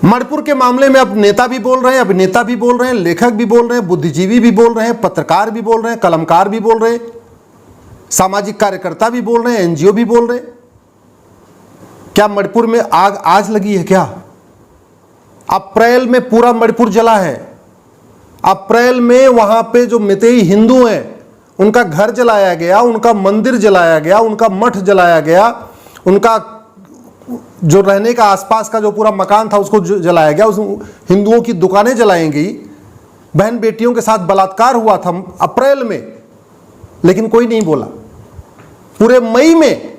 मणिपुर के मामले में अब नेता भी बोल रहे हैं, अभिनेता भी बोल रहे हैं, लेखक भी बोल रहे हैं, बुद्धिजीवी भी बोल रहे हैं, पत्रकार भी बोल रहे हैं, कलमकार भी बोल रहे हैं, सामाजिक कार्यकर्ता भी बोल रहे हैं, एनजीओ भी बोल रहे हैं। क्या मणिपुर में आग आज लगी है क्या? अप्रैल में पूरा मणिपुर जला है। अप्रैल में वहां पे जो मितेई हिंदू हैं उनका घर जलाया गया, उनका मंदिर जलाया गया, उनका मठ जलाया गया, उनका जो रहने का आसपास का जो पूरा मकान था उसको जलाया गया, उस हिंदुओं की दुकानें जलाई गई, बहन बेटियों के साथ बलात्कार हुआ था अप्रैल में, लेकिन कोई नहीं बोला। पूरे मई में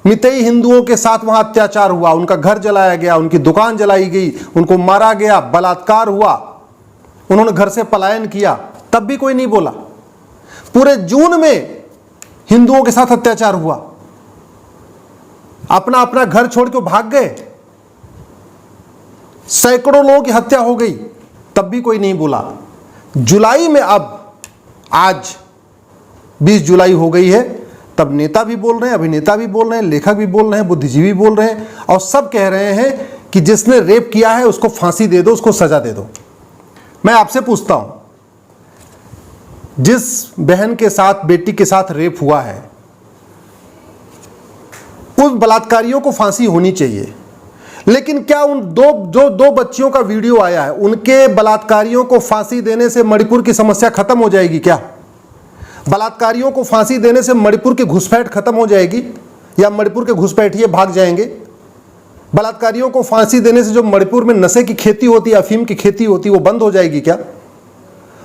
मितेई हिंदुओं के साथ वहां अत्याचार हुआ, उनका घर जलाया गया, उनकी दुकान जलाई गई, उनको मारा गया, बलात्कार हुआ, उन्होंने घर से पलायन किया, तब भी कोई नहीं बोला। पूरे जून में हिंदुओं के साथ अत्याचार हुआ, अपना अपना घर छोड़ के भाग गए, सैकड़ों लोगों की हत्या हो गई, तब भी कोई नहीं बोला। जुलाई में अब आज 20 जुलाई हो गई है, तब नेता भी बोल रहे हैं, अभिनेता भी बोल रहे हैं, लेखक भी बोल रहे हैं, बुद्धिजीवी बोल रहे हैं, और सब कह रहे हैं कि जिसने रेप किया है उसको फांसी दे दो, उसको सजा दे दो। मैं आपसे पूछता हूं, जिस बहन के साथ, बेटी के साथ रेप हुआ है, उस बलात्कारियों को फांसी होनी चाहिए, लेकिन क्या उन दो बच्चियों का वीडियो आया है, उनके बलात्कारियों को फांसी देने से मणिपुर की समस्या खत्म हो जाएगी क्या? बलात्कारियों को फांसी देने से मणिपुर की घुसपैठ खत्म हो जाएगी या मणिपुर के घुसपैठिए भाग जाएंगे? बलात्कारियों को फांसी देने से जो मणिपुर में नशे की खेती होती है, अफीम की खेती होती है, वो बंद हो जाएगी क्या?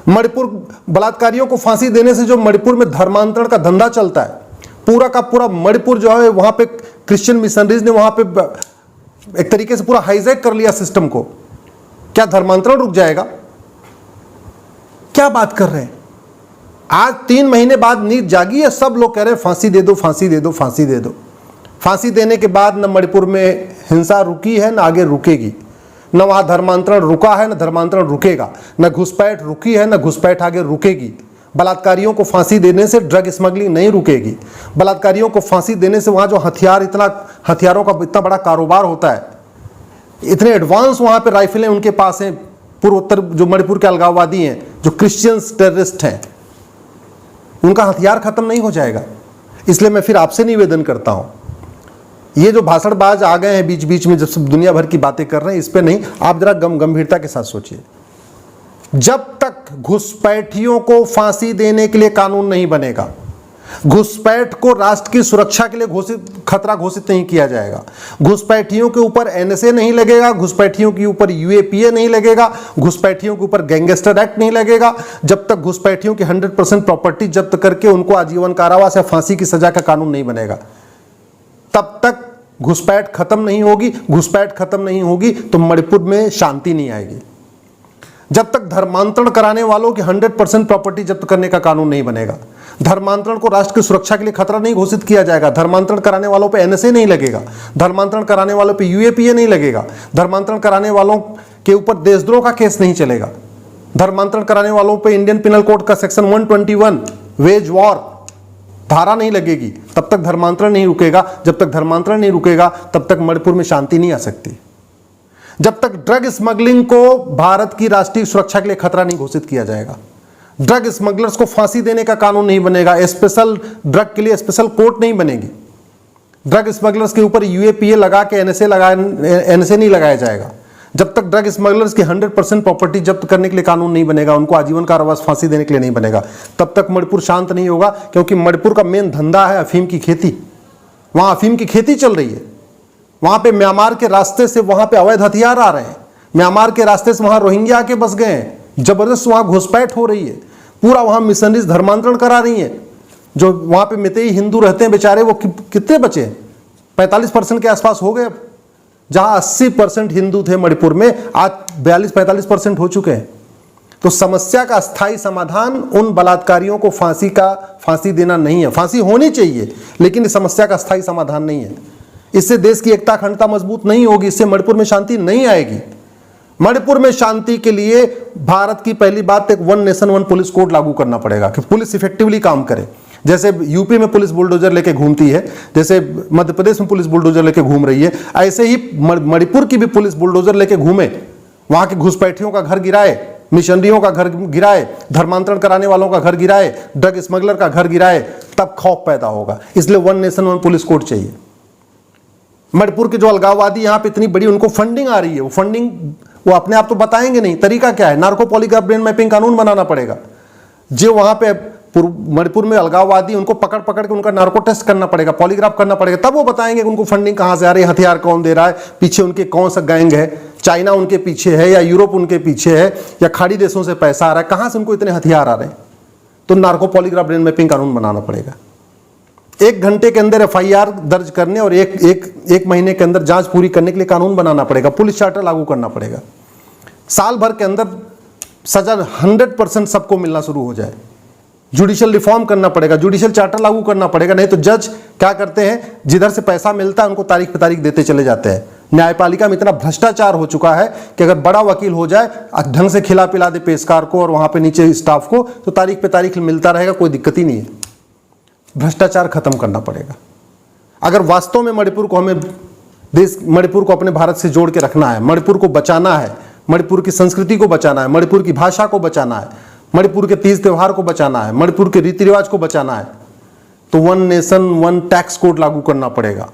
बलात्कारियों को फांसी देने से जो मणिपुर में धर्मांतरण का धंधा चलता है, पूरा का पूरा मणिपुर जो है, वहां पे क्रिश्चियन मिशनरीज ने वहां पे एक तरीके से पूरा हाईजैक कर लिया सिस्टम को, क्या धर्मांतरण रुक जाएगा? क्या बात कर रहे हैं? आज 3 महीने बाद नींद जागी है, सब लोग कह रहे हैं फांसी दे दो, फांसी दे दो, फांसी दे दो। फांसी देने के बाद न मणिपुर में हिंसा रुकी है, न आगे रुकेगी, न वहां धर्मांतरण रुका है, न धर्मांतरण रुकेगा, न घुसपैठ रुकी है, न घुसपैठ आगे रुकेगी। बलात्कारियों को फांसी देने से ड्रग स्मगलिंग नहीं रुकेगी। बलात्कारियों को फांसी देने से वहां जो हथियारों का इतना बड़ा कारोबार होता है, इतने एडवांस वहां पे राइफलें उनके पास हैं, पूर्वोत्तर जो मणिपुर के अलगाववादी हैं, जो क्रिश्चियंस टेररिस्ट हैं, उनका हथियार खत्म नहीं हो जाएगा। इसलिए मैं फिर आपसे निवेदन करता हूं, ये जो भाषणबाज आ गए हैं बीच बीच में, जब सब दुनिया भर की बातें कर रहे हैं, इस पे नहीं, आप जरा गंभीरता के साथ सोचिए। जब तक घुसपैठियों को फांसी देने के लिए कानून नहीं बनेगा, घुसपैठ को राष्ट्र की सुरक्षा के लिए खतरा घोषित नहीं किया जाएगा, घुसपैठियों के ऊपर एनएसए नहीं लगेगा, घुसपैठियों के ऊपर यूएपीए नहीं लगेगा, घुसपैठियों के ऊपर गैंगस्टर एक्ट नहीं लगेगा, जब तक घुसपैठियों की 100% प्रॉपर्टी जब्त करके उनको आजीवन कारावास या फांसी की सजा का कानून नहीं बनेगा, तब तक घुसपैठ खत्म नहीं होगी। घुसपैठ खत्म नहीं होगी तो मणिपुर में शांति नहीं आएगी। जब तक धर्मांतरण कराने वालों की 100% प्रॉपर्टी जब्त करने का कानून नहीं बनेगा, धर्मांतरण को राष्ट्र की सुरक्षा के लिए खतरा नहीं घोषित किया जाएगा, धर्मांतरण कराने वालों पे एनएसए नहीं लगेगा, धर्मांतरण कराने वालों पे यूएपीए नहीं लगेगा, धर्मांतरण कराने वालों के ऊपर देशद्रोह का केस नहीं चलेगा, धर्मांतरण कराने वालों पे इंडियन पिनल कोड का सेक्शन 121 वेज वॉर धारा नहीं लगेगी, तब तक धर्मांतरण नहीं रुकेगा। जब तक धर्मांतरण नहीं रुकेगा तब तक मणिपुर में शांति नहीं आ सकती। जब तक ड्रग स्मगलिंग को भारत की राष्ट्रीय सुरक्षा के लिए खतरा नहीं घोषित किया जाएगा, ड्रग स्मगलर्स को फांसी देने का कानून नहीं बनेगा, स्पेशल ड्रग के लिए स्पेशल कोर्ट नहीं बनेगी, ड्रग स्मगलर्स के ऊपर यूएपीए लगा के एनएसए नहीं लगाया जाएगा, जब तक ड्रग स्मगलर्स की 100% प्रॉपर्टी जब्त करने के लिए कानून नहीं बनेगा, उनको आजीवन कारावास फांसी देने के लिए नहीं बनेगा, तब तक मणिपुर शांत नहीं होगा। क्योंकि मणिपुर का मेन धंधा है अफीम की खेती, वहां अफीम की खेती चल रही है, वहां पे म्यांमार के रास्ते से वहां पे अवैध हथियार आ रहे हैं, म्यांमार के रास्ते से वहां रोहिंग्या आके बस गए हैं, जबरदस्त वहां घुसपैठ हो रही है, पूरा वहां मिशनरीज धर्मांतरण करा रही है। जो वहां पे मितेई हिंदू रहते हैं बेचारे, वो कितने बचे? 45% के आसपास हो गए। जहां 80% हिंदू थे मणिपुर में, आज 42-45% हो चुके हैं। तो समस्या का स्थायी समाधान उन बलात्कारियों को फांसी देना नहीं है। फांसी होनी चाहिए, लेकिन इस समस्या का स्थायी समाधान नहीं है। इससे देश की एकता अखंडता मजबूत नहीं होगी, इससे मणिपुर में शांति नहीं आएगी। मणिपुर में शांति के लिए भारत की पहली बात, एक 1 नेशन 1 पुलिस कोड लागू करना पड़ेगा कि पुलिस इफेक्टिवली काम करे। जैसे यूपी में पुलिस बुलडोजर लेके घूमती है, जैसे मध्य प्रदेश में पुलिस बुलडोजर लेके घूम रही है, ऐसे ही मणिपुर की भी पुलिस बुलडोजर लेके घूमे, वहां के घुसपैठियों का घर गिराए, मिशनरियों का घर गिराए, धर्मांतरण कराने वालों का घर गिराए, ड्रग स्मगलर का घर गिराए, तब खौफ पैदा होगा। इसलिए one nation one police code चाहिए। मणिपुर के जो अलगाववादी यहाँ पे इतनी बड़ी उनको फंडिंग आ रही है, वो फंडिंग वो अपने आप तो बताएंगे नहीं, तरीका क्या है, नार्को पॉलीग्राफ ब्रेन मैपिंग कानून बनाना पड़ेगा। जो वहां पे मणिपुर में अलगाववादी उनको पकड़ पकड़ के उनका नार्को टेस्ट करना पड़ेगा, पॉलीग्राफ करना पड़ेगा, तब वो बताएंगे कि उनको फंडिंग कहां से आ रही है, हथियार कौन दे रहा है, पीछे उनके कौन सा गैंग है, चाइना उनके पीछे है या यूरोप उनके पीछे है या खाड़ी देशों से पैसा आ रहा है, कहां से उनको इतने हथियार आ रहे हैं। तो नार्को पॉलीग्राफ ब्रेन मैपिंग कानून बनाना पड़ेगा। 1 घंटे के अंदर FIR दर्ज करने और एक महीने के अंदर जांच पूरी करने के लिए कानून बनाना पड़ेगा, पुलिस चार्टर लागू करना पड़ेगा। साल भर के अंदर सजा 100% सबको मिलना शुरू हो जाए। जुडिशियल रिफॉर्म करना पड़ेगा, जुडिशियल चार्टर लागू करना पड़ेगा। नहीं तो जज क्या करते हैं, जिधर से पैसा मिलता है उनको तारीख पे तारीख देते चले जाते हैं। न्यायपालिका में इतना भ्रष्टाचार हो चुका है कि अगर बड़ा वकील हो जाए, ढंग से खिला पिला दे पेशकार को और वहां पे नीचे स्टाफ को, तो तारीख पे तारीख मिलता रहेगा, कोई दिक्कत ही नहीं है। भ्रष्टाचार खत्म करना पड़ेगा। अगर वास्तव में मणिपुर को अपने भारत से जोड़ के रखना है, मणिपुर को बचाना है, मणिपुर की संस्कृति को बचाना है, मणिपुर की भाषा को बचाना है, मणिपुर के तीज त्योहार को बचाना है, मणिपुर के रीति रिवाज को बचाना है, तो one nation one tax code लागू करना पड़ेगा।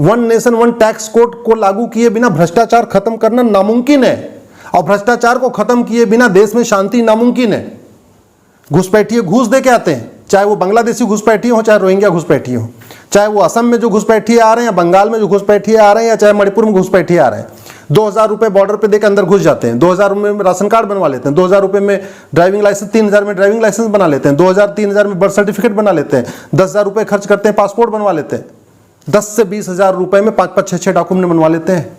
One nation one tax code को लागू किए बिना भ्रष्टाचार खत्म करना नामुमकिन है, और भ्रष्टाचार को खत्म किए बिना देश में शांति नामुमकिन है। घुसपैठिए घूस दे के आते हैं, चाहे वो बांग्लादेशी घुसपैठिए हो, चाहे रोहिंग्या घुसपैठिए हो, चाहे वो असम में जो घुसपैठिए आ रहे हैं, या बंगाल में जो घुसपैठिए आ रहे हैं, या चाहे मणिपुर में घुसपैठिए आ रहे हैं। 2000 रुपए बॉर्डर पे देकर अंदर घुस जाते हैं, 2000 में राशन कार्ड बनवा लेते हैं, 2000 रुपए में ड्राइविंग लाइसेंस, 3000 में ड्राइविंग लाइसेंस बना लेते हैं, 2000-3000 में बर्थ सर्टिफिकेट बना लेते हैं, 10,000 रुपए खर्च करते हैं पासपोर्ट बनवा लेते हैं, 10 से 20,000 रुपए में 5-5, 6-6 डॉक्यूमेंट बनवा लेते हैं।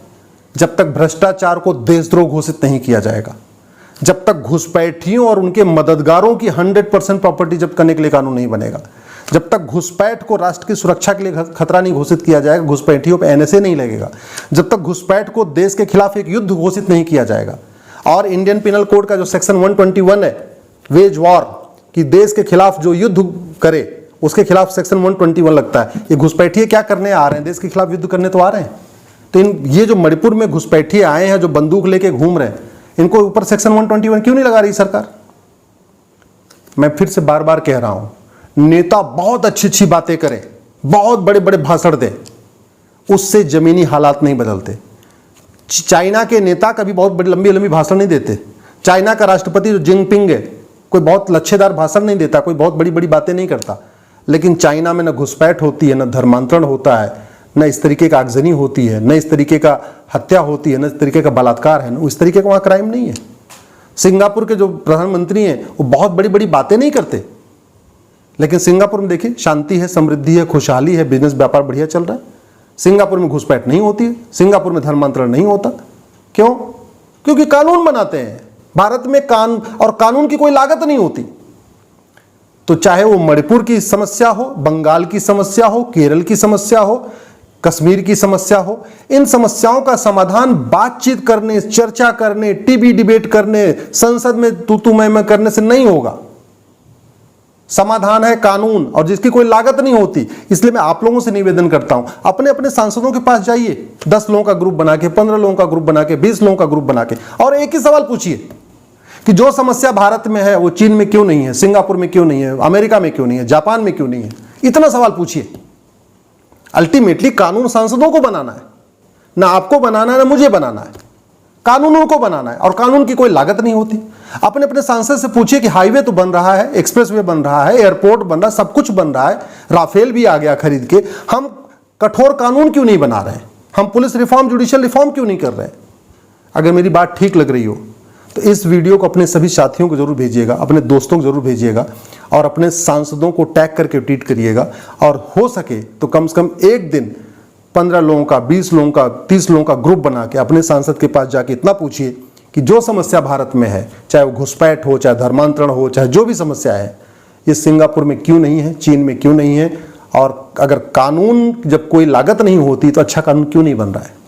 जब तक भ्रष्टाचार को देशद्रोह घोषित नहीं किया जाएगा, जब तक घुसपैठियों और उनके मददगारों की 100% प्रॉपर्टी जब्त करने के लिए कानून नहीं बनेगा, जब तक घुसपैठ को राष्ट्र की सुरक्षा के लिए खतरा नहीं घोषित किया जाएगा, घुसपैठियों पे NSA नहीं लगेगा, जब तक घुसपैठ को देश के खिलाफ एक युद्ध घोषित नहीं किया जाएगा, और इंडियन पिनल कोड का जो सेक्शन 121 है, वेज वॉर, कि देश के खिलाफ जो युद्ध करे उसके खिलाफ सेक्शन 121 लगता है। ये घुसपैठिए क्या करने आ रहे हैं, देश के खिलाफ युद्ध करने तो आ रहे हैं। तो ये जो मणिपुर में घुसपैठिए आए हैं, जो बंदूक लेके घूम रहे हैं, इनको ऊपर सेक्शन 121 क्यों नहीं लगा रही सरकार? मैं फिर से बार बार कह रहा हूं, नेता बहुत अच्छी अच्छी बातें करें, बहुत बड़े बड़े भाषण दें, उससे जमीनी हालात नहीं बदलते। चाइना के नेता कभी बहुत बड़ी लंबी लंबी भाषण नहीं देते। चाइना का राष्ट्रपति जो जिनपिंग है, कोई बहुत लच्छेदार भाषण नहीं देता, कोई बहुत बड़ी बड़ी बातें नहीं करता, लेकिन चाइना में न घुसपैठ होती है, न धर्मांतरण होता है, न इस तरीके का आगजनी होती है, न इस तरीके का हत्या होती है, न इस तरीके का बलात्कार है, न इस तरीके का वहाँ क्राइम नहीं है। सिंगापुर के जो प्रधानमंत्री हैं वो बहुत बड़ी बड़ी बातें नहीं करते, लेकिन सिंगापुर में देखिए शांति है, समृद्धि है, खुशहाली है, बिजनेस व्यापार बढ़िया चल रहा है। सिंगापुर में घुसपैठ नहीं होती है, सिंगापुर में धर्मांतरण नहीं होता। क्यों? क्योंकि कानून बनाते हैं। भारत में कानून की कोई लागत नहीं होती। तो चाहे वो मणिपुर की समस्या हो, बंगाल की समस्या हो, केरल की समस्या हो, कश्मीर की समस्या हो, इन समस्याओं का समाधान बातचीत करने, चर्चा करने, टीवी डिबेट करने, संसद में तू मैं करने से नहीं होगा। समाधान है कानून, और जिसकी कोई लागत नहीं होती। इसलिए मैं आप लोगों से निवेदन करता हूं, अपने अपने सांसदों के पास जाइए, 10 लोगों का ग्रुप बना के, 15 लोगों का ग्रुप बना के, 20 लोगों का ग्रुप बना के, और एक ही सवाल पूछिए कि जो समस्या भारत में है वो चीन में क्यों नहीं है, सिंगापुर में क्यों नहीं है, अमेरिका में क्यों नहीं है, जापान में क्यों नहीं है। इतना सवाल पूछिए। अल्टीमेटली कानून सांसदों को बनाना है, ना आपको बनाना है, ना मुझे बनाना है, कानूनों को बनाना है, और कानून की कोई लागत नहीं होती। अपने अपने सांसद से पूछिए कि हाईवे तो बन रहा है, एक्सप्रेसवे बन रहा है, एयरपोर्ट बन रहा है, सब कुछ बन रहा है, राफेल भी आ गया खरीद के, हम कठोर कानून क्यों नहीं बना रहे हैं, हम पुलिस रिफॉर्म, जुडिशियल रिफॉर्म क्यों नहीं कर रहे हैं। अगर मेरी बात ठीक लग रही हो तो इस वीडियो को अपने सभी साथियों को जरूर भेजिएगा, अपने दोस्तों को जरूर भेजिएगा, और अपने सांसदों को टैग करके ट्वीट करिएगा। और हो सके तो कम से कम एक दिन 15 लोगों का, 20 लोगों का, 30 लोगों का ग्रुप बना के अपने सांसद के पास जाके इतना पूछिए कि जो समस्या भारत में है, चाहे वो घुसपैठ हो, चाहे धर्मांतरण हो, चाहे जो भी समस्या है, ये सिंगापुर में क्यों नहीं है, चीन में क्यों नहीं है, और अगर कानून जब कोई लागत नहीं होती तो अच्छा कानून क्यों नहीं बन रहा है।